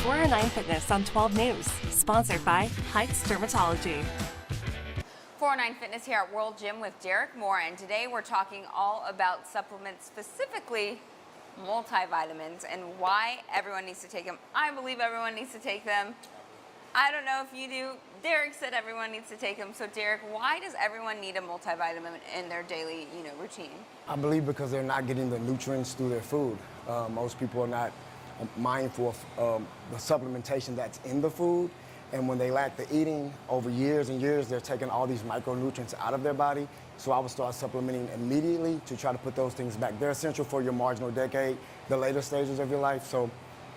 409 Fitness on 12 News, sponsored by Heights Dermatology. 409 Fitness here at World Gym with Derek Moore, and today we're talking all about supplements, specifically multivitamins, and why everyone needs to take them. I believe everyone needs to take them. I don't know if you do. Derek said everyone needs to take them. So Derek, why does everyone need a multivitamin in their daily, routine? I believe because they're not getting the nutrients through their food. Most people are not mindful of the supplementation that's in the food. And when they lack the eating, over years and years, they're taking all these micronutrients out of their body. So I would start supplementing immediately to try to put those things back. They're essential for your marginal decade, the later stages of your life. So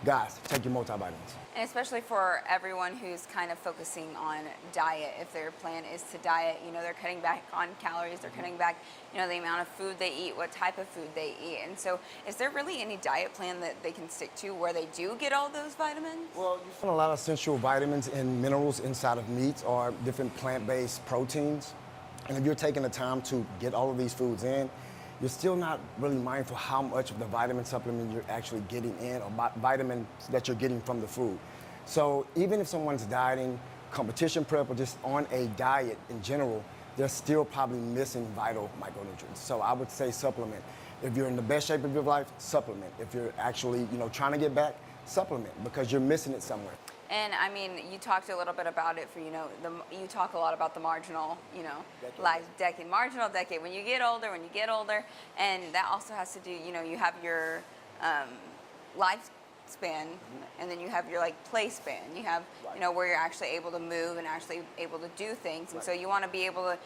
guys, take your multivitamins. And especially for everyone who's kind of focusing on diet, if their plan is to diet, they're cutting back on calories, they're cutting back, the amount of food they eat, what type of food they eat. And so is there really any diet plan that they can stick to where they do get all those vitamins? Well, you find a lot of essential vitamins and minerals inside of meats or different plant-based proteins. And if you're taking the time to get all of these foods in, you're still not really mindful how much of the vitamin supplement you're actually getting in or vitamins that you're getting from the food. So even if someone's dieting, competition prep, or just on a diet in general, they're still probably missing vital micronutrients. So I would say supplement. If you're in the best shape of your life, supplement. If you're actually, trying to get back, supplement, because you're missing it somewhere. And I mean, you talked a little bit about it for, you talk a lot about the marginal, marginal decade. When you get older, and that also has to do, you have your lifespan, and then you have your play span. You have, where you're actually able to move and actually able to do things. And so you want to be able to,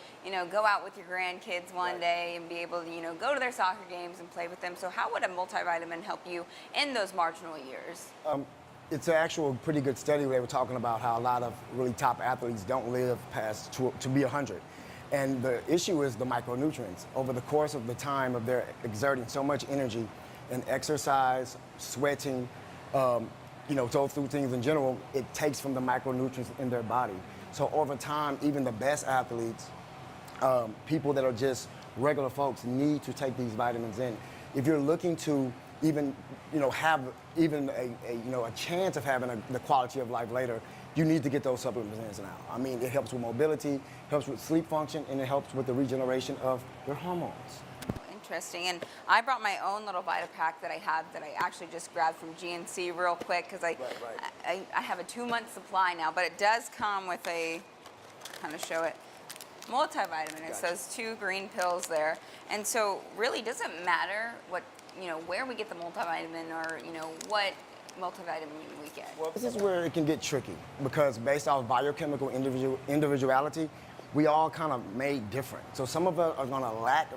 go out with your grandkids one day and be able to, go to their soccer games and play with them. So how would a multivitamin help you in those marginal years? It's an actual pretty good study where they were talking about how a lot of really top athletes don't live past to be 100. And the issue is the micronutrients. Over the course of the time of their exerting so much energy and exercise, sweating, those through things in general, it takes from the micronutrients in their body. So over time, even the best athletes, people that are just regular folks need to take these vitamins in. If you're looking to even, have even a chance of having the quality of life later, you need to get those supplements in now. I mean, it helps with mobility, helps with sleep function, and it helps with the regeneration of your hormones. Interesting. And I brought my own little VitaPack that I have that I actually just grabbed from GNC real quick because I have a 2-month supply now, but it does come with a, kind of show it, multivitamin. It's those 2 green pills there. And so really doesn't matter what, where we get the multivitamin or, what multivitamin we get. Well, this is where it can get tricky because based off biochemical individuality, we all kind of made different. So some of us are going to lack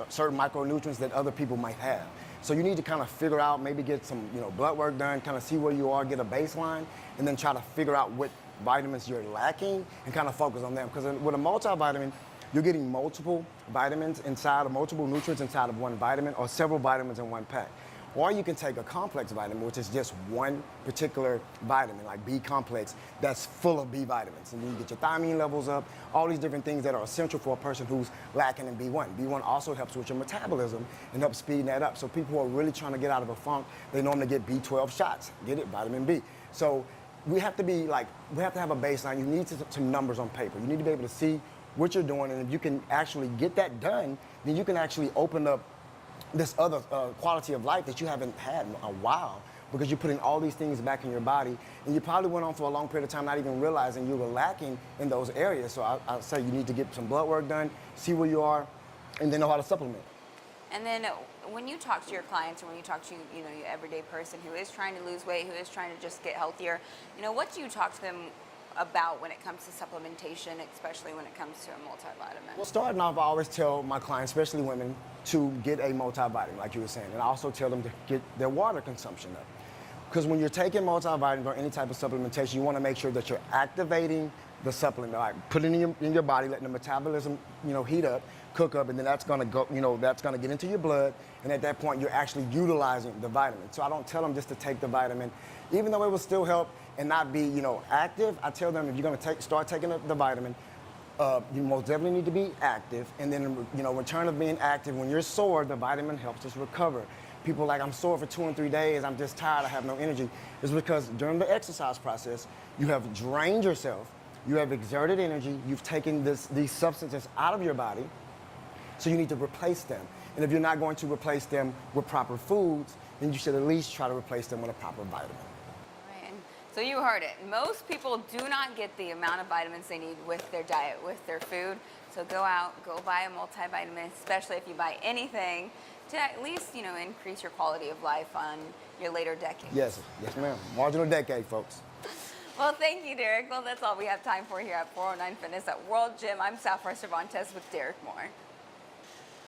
certain micronutrients that other people might have. So you need to kind of figure out, maybe get some, blood work done, kind of see where you are, get a baseline, and then try to figure out what vitamins you're lacking and kind of focus on them. Because with a multivitamin, you're getting multiple vitamins inside of multiple nutrients inside of one vitamin or several vitamins in one pack. Or you can take a complex vitamin, which is just one particular vitamin, like B complex, that's full of B vitamins. And then you get your thiamine levels up, all these different things that are essential for a person who's lacking in B1. B1 also helps with your metabolism and helps speed that up. So people who are really trying to get out of a funk, they normally get B12 shots, get it, vitamin B. So we have to be we have to have a baseline. You need some numbers on paper. You need to be able to see what you're doing, and if you can actually get that done, then you can actually open up this other quality of life that you haven't had in a while because you're putting all these things back in your body, and you probably went on for a long period of time not even realizing you were lacking in those areas. So I say you need to get some blood work done, see where you are, and then know how to supplement. And then when you talk to your clients or when you talk to your everyday person who is trying to lose weight, who is trying to just get healthier, what do you talk to them about when it comes to supplementation, especially when it comes to a multivitamin? Well, starting off, I always tell my clients, especially women, to get a multivitamin, like you were saying. And I also tell them to get their water consumption up. Because when you're taking multivitamins or any type of supplementation, you want to make sure that you're activating the supplement, like putting it in your body, letting the metabolism, heat up, cook up, and then that's going to go, that's going to get into your blood. And at that point, you're actually utilizing the vitamin. So I don't tell them just to take the vitamin, even though it will still help and not be, active. I tell them if you're going to start taking the vitamin, you most definitely need to be active. And then, in return of being active, when you're sore, the vitamin helps us recover. people like, I'm sore for 2 and 3 days, I'm just tired, I have no energy. It's because during the exercise process, you have drained yourself, you have exerted energy, you've taken these substances out of your body, so you need to replace them. And if you're not going to replace them with proper foods, then you should at least try to replace them with a proper vitamin. Right. So you heard it. Most people do not get the amount of vitamins they need with their diet, with their food. So go out, go buy a multivitamin, especially if you buy anything, to at least, you know, increase your quality of life on your later decades. Yes, yes ma'am. Marginal decade, folks. Well, thank you, Derek. Well, that's all we have time for here at 409 Fitness at World Gym. I'm Sapphire Cervantes with Derek Moore.